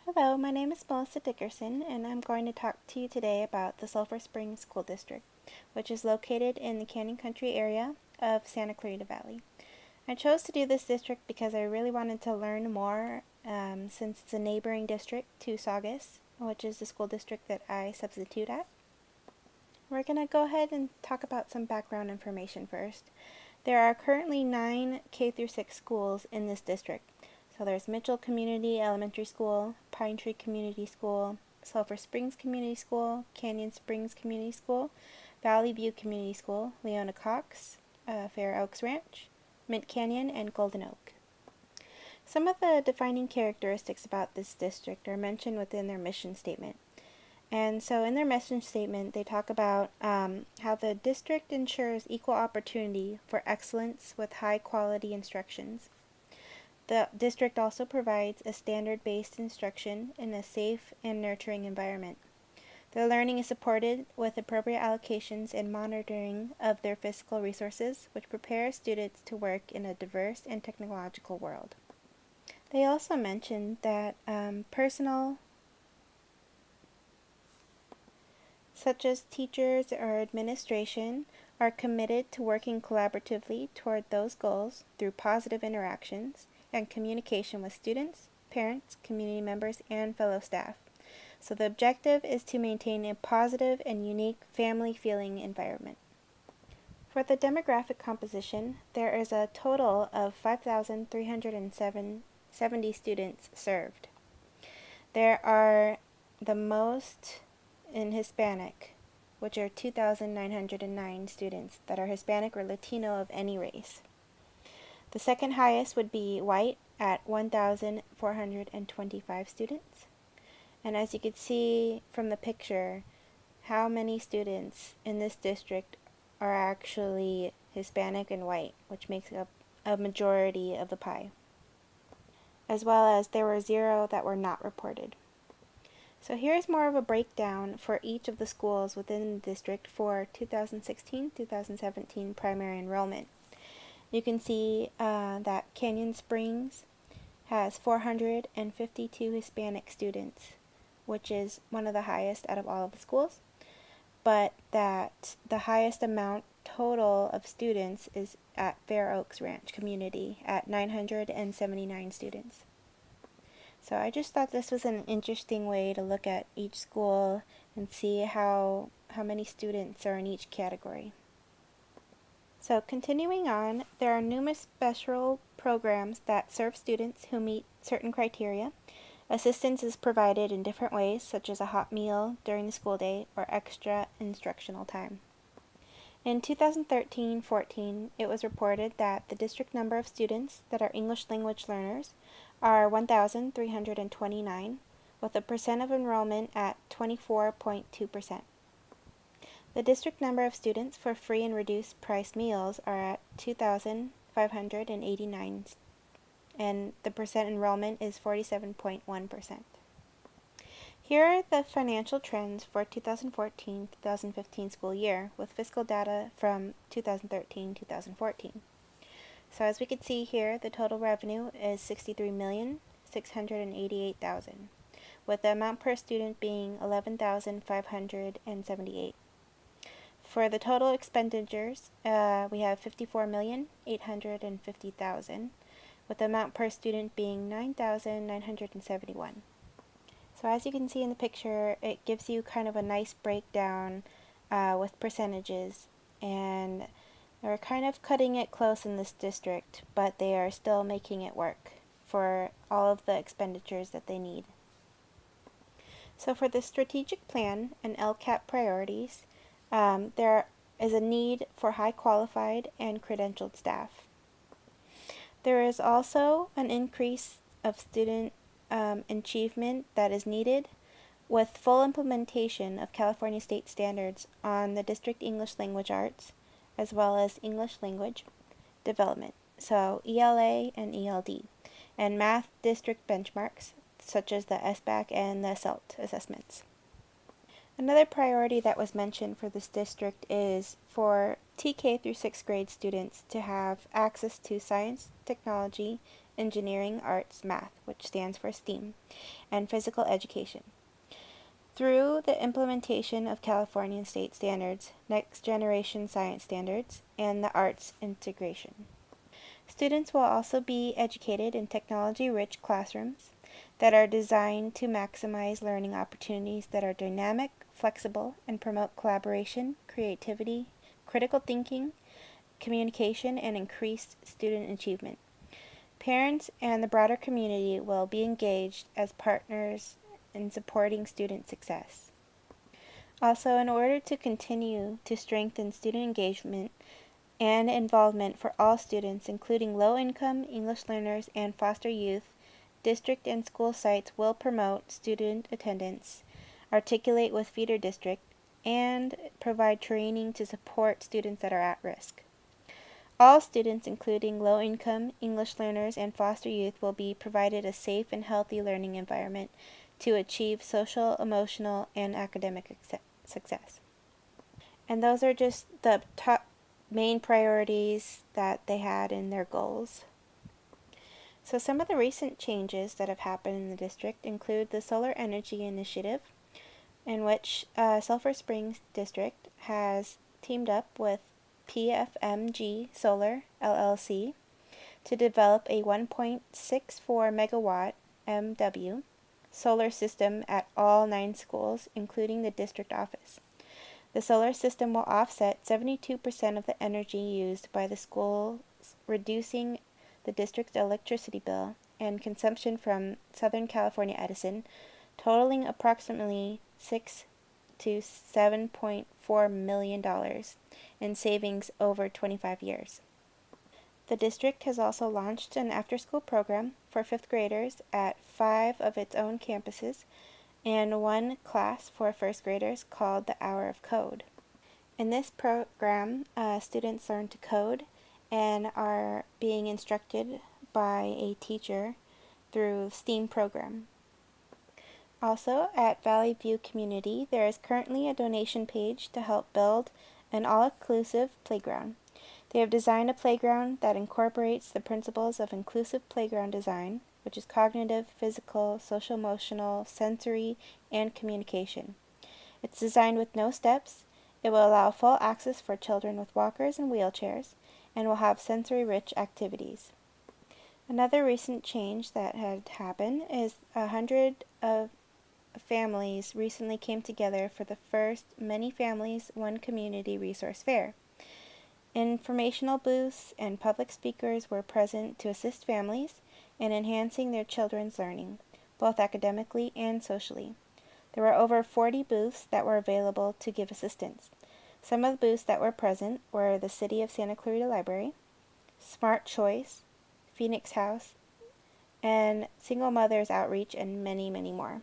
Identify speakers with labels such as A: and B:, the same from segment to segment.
A: Hello, my name is Melissa Dickerson, and I'm going to talk to you today about the Sulphur Springs School District, which is located in the Canyon Country area of Santa Clarita Valley. I chose to do this district because I really wanted to learn more since it's a neighboring district to Saugus, which is the school district that I substitute at. We're going to go ahead and talk about some background information first. There are currently 9 K through 6 schools in this district. So there's Mitchell Community Elementary School, Pine Tree Community School, Sulphur Springs Community School, Canyon Springs Community School, Valley View Community School, Leona Cox, Fair Oaks Ranch, Mint Canyon, and Golden Oak. Some of the defining characteristics about this district are mentioned within their mission statement. And so in their mission statement, they talk about how the district ensures equal opportunity for excellence with high quality instructions. The district also provides a standard-based instruction in a safe and nurturing environment. The learning is supported with appropriate allocations and monitoring of their physical resources, which prepares students to work in a diverse and technological world. They also mentioned that personnel such as teachers or administration are committed to working collaboratively toward those goals through positive interactions and communication with students, parents, community members, and fellow staff. So the objective is to maintain a positive and unique family-feeling environment. For the demographic composition, there is a total of 5,370 students served. There are the most in Hispanic, which are 2,909 students that are Hispanic or Latino of any race. The second highest would be white at 1,425 students. And as you can see from the picture, how many students in this district are actually Hispanic and white, which makes up a majority of the pie. As well as there were 0 that were not reported. So here's more of a breakdown for each of the schools within the district for 2016-2017 primary enrollment. You can see that Canyon Springs has 452 Hispanic students, which is one of the highest out of all of the schools, but that the highest amount total of students is at Fair Oaks Ranch Community at 979 students. So I just thought this was an interesting way to look at each school and see how many students are in each category. So continuing on, there are numerous special programs that serve students who meet certain criteria. Assistance is provided in different ways, such as a hot meal during the school day or extra instructional time. In 2013-14, it was reported that the district number of students that are English language learners are 1,329, with a percent of enrollment at 24.2%. The district number of students for free and reduced price meals are at 2,589, and the percent enrollment is 47.1%. Here are the financial trends for 2014-2015 school year with fiscal data from 2013-2014. So as we can see here, the total revenue is $63,688,000, with the amount per student being $11,578. For the total expenditures, we have $54,850,000, with the amount per student being $9,971. So as you can see in the picture, it gives you kind of a nice breakdown with percentages, and they're kind of cutting it close in this district, but they are still making it work for all of the expenditures that they need. So for the strategic plan and LCAP priorities, there is a need for high qualified and credentialed staff. There is also an increase of student achievement that is needed with full implementation of California state standards on the district English language arts as well as English language development, so ELA and ELD, and math district benchmarks such as the SBAC and the SELT assessments. Another priority that was mentioned for this district is for TK through 6th grade students to have access to science, technology, engineering, arts, math, which stands for STEAM, and physical education. Through the implementation of California state standards, next generation science standards, and the arts integration. Students will also be educated in technology-rich classrooms that are designed to maximize learning opportunities that are dynamic, flexible, and promote collaboration, creativity, critical thinking, communication, and increased student achievement. Parents and the broader community will be engaged as partners in supporting student success. Also, in order to continue to strengthen student engagement and involvement for all students, including low-income English learners and foster youth, district and school sites will promote student attendance, articulate with feeder district, and provide training to support students that are at risk. All students, including low-income English learners and foster youth, will be provided a safe and healthy learning environment to achieve social, emotional, and academic success. And those are just the top main priorities that they had in their goals. So some of the recent changes that have happened in the district include the Solar Energy Initiative, in which Sulphur Springs District has teamed up with PFMG Solar LLC to develop a 1.64 megawatt MW solar system at all 9 schools, including the district office. The solar system will offset 72% of the energy used by the schools, reducing the district's electricity bill and consumption from Southern California Edison, totaling approximately $6 to $7.4 million in savings over 25 years. The district has also launched an after-school program for 5th graders at 5 of its own campuses and 1 class for 1st graders called the Hour of Code. In this program, students learn to code and are being instructed by a teacher through STEAM program. Also, at Valley View Community, there is currently a donation page to help build an all-inclusive playground. They have designed a playground that incorporates the principles of inclusive playground design, which is cognitive, physical, social-emotional, sensory, and communication. It's designed with no steps. It will allow full access for children with walkers and wheelchairs, and will have sensory-rich activities. Another recent change that had happened is 100 of families recently came together for the first Many Families, One Community Resource Fair. Informational booths and public speakers were present to assist families in enhancing their children's learning, both academically and socially. There were over 40 booths that were available to give assistance. Some of the booths that were present were the City of Santa Clarita Library, Smart Choice, Phoenix House, and Single Mothers Outreach, and many, many more.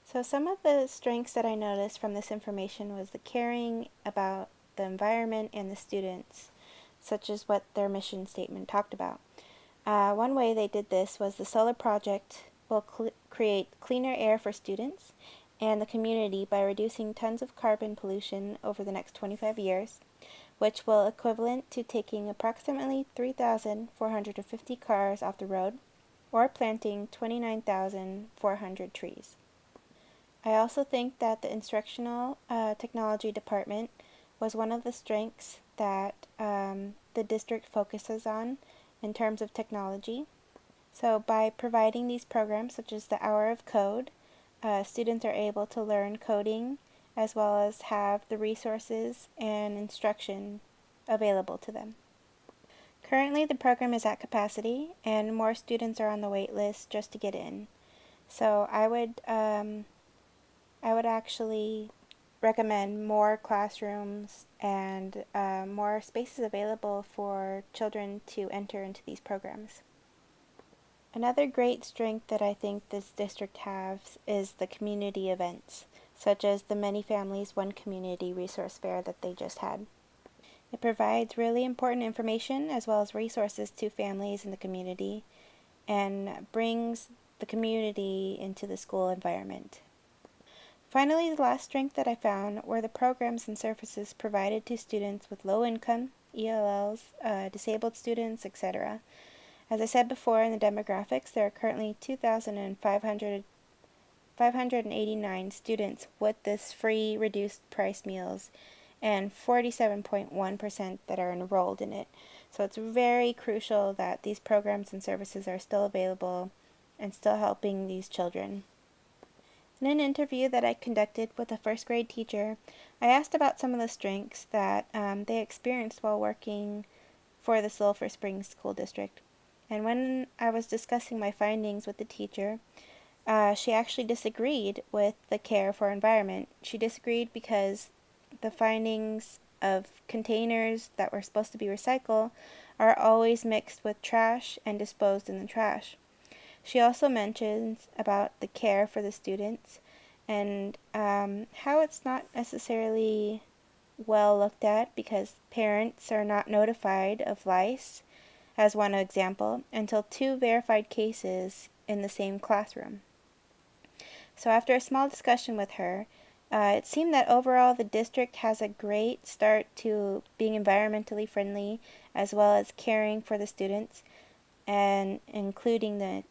A: So some of the strengths that I noticed from this information was the caring about the environment and the students, such as what their mission statement talked about. One way they did this was the solar project will create cleaner air for students and the community by reducing tons of carbon pollution over the next 25 years, which will equivalent to taking approximately 3,450 cars off the road or planting 29,400 trees. I also think that the instructional technology department was one of the strengths that the district focuses on in terms of technology. So by providing these programs such as the Hour of Code, students are able to learn coding as well as have the resources and instruction available to them. Currently the program is at capacity and more students are on the wait list just to get in. So I would actually recommend more classrooms and more spaces available for children to enter into these programs. Another great strength that I think this district has is the community events, such as the Many Families, One Community Resource Fair that they just had. It provides really important information as well as resources to families in the community and brings the community into the school environment. Finally, the last strength that I found were the programs and services provided to students with low income, ELLs, disabled students, etc. As I said before in the demographics, there are currently 589 students with this free reduced price meals and 47.1% that are enrolled in it. So it's very crucial that these programs and services are still available and still helping these children. In an interview that I conducted with a first grade teacher, I asked about some of the strengths that they experienced while working for the Sulphur Springs School District. And when I was discussing my findings with the teacher, she actually disagreed with the care for environment. She disagreed because the findings of containers that were supposed to be recycled are always mixed with trash and disposed in the trash. She also mentions about the care for the students and how it's not necessarily well looked at because parents are not notified of lice, as one example, until 2 verified cases in the same classroom. So after a small discussion with her, it seemed that overall the district has a great start to being environmentally friendly as well as caring for the students and including the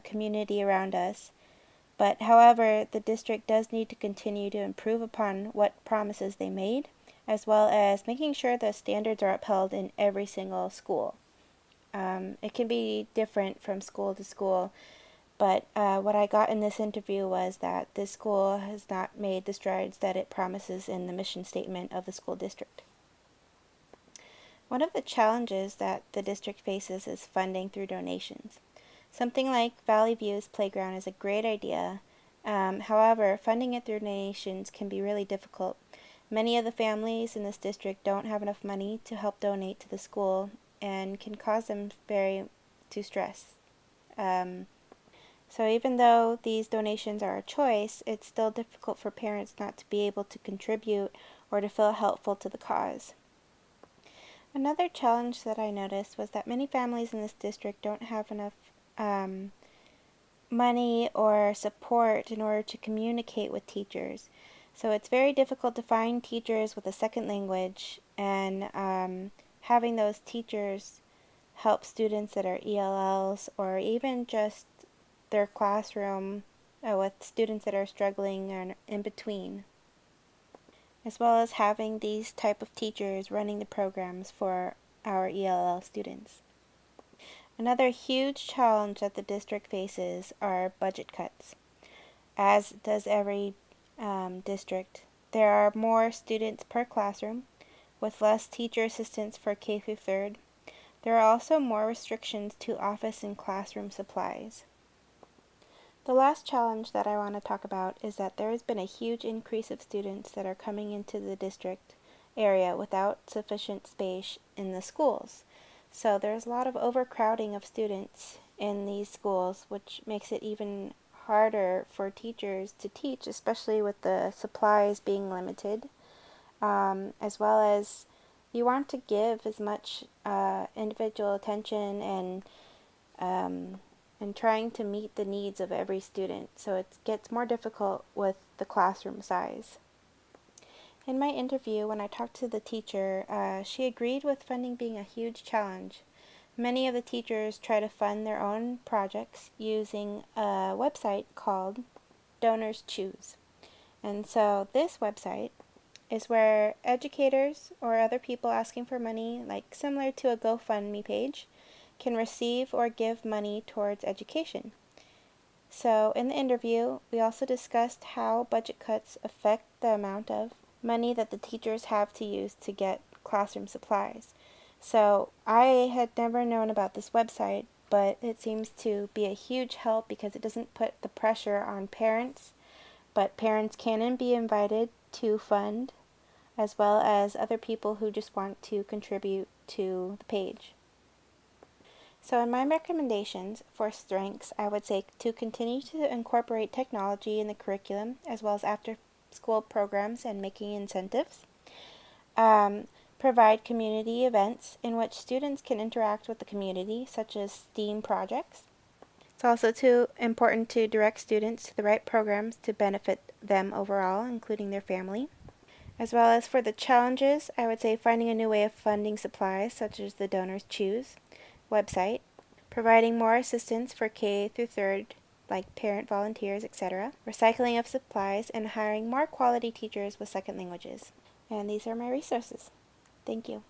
A: community around us. But however, the district does need to continue to improve upon what promises they made, as well as making sure the standards are upheld in every single school. It can be different from school to school, but what I got in this interview was that this school has not made the strides that it promises in the mission statement of the school district. One of the challenges that the district faces is funding through donations. Something like Valley View's playground is a great idea. However, funding it through donations can be really difficult. Many of the families in this district don't have enough money to help donate to the school and can cause them to stress. So even though these donations are a choice, it's still difficult for parents not to be able to contribute or to feel helpful to the cause. Another challenge that I noticed was that many families in this district don't have enough money or support in order to communicate with teachers. So it's very difficult to find teachers with a second language, and having those teachers help students that are ELLs or even just their classroom with students that are struggling and in between, as well as having these type of teachers running the programs for our ELL students. Another huge challenge that the district faces are budget cuts. As does every district, there are more students per classroom, with less teacher assistants for K through 3rd. There are also more restrictions to office and classroom supplies. The last challenge that I want to talk about is that there has been a huge increase of students that are coming into the district area without sufficient space in the schools. So there's a lot of overcrowding of students in these schools, which makes it even harder for teachers to teach, especially with the supplies being limited, as well as you want to give as much individual attention and trying to meet the needs of every student. So it gets more difficult with the classroom size. In my interview, when I talked to the teacher, she agreed with funding being a huge challenge. Many of the teachers try to fund their own projects using a website called Donors Choose. And so this website is where educators or other people asking for money, like similar to a GoFundMe page, can receive or give money towards education. So in the interview, we also discussed how budget cuts affect the amount of money that the teachers have to use to get classroom supplies. So I had never known about this website, but it seems to be a huge help because it doesn't put the pressure on parents, but parents can be invited to fund, as well as other people who just want to contribute to the page. So in my recommendations for strengths, I would say to continue to incorporate technology in the curriculum, as well as after-school programs and making incentives. Provide community events in which students can interact with the community, such as STEAM projects. It's also important to direct students to the right programs to benefit them overall, including their family. As well as for the challenges, I would say finding a new way of funding supplies, such as the Donors Choose website. providing more assistance for K through 3rd, like parent volunteers, etc., recycling of supplies, and hiring more quality teachers with second languages. And these are my resources. Thank you.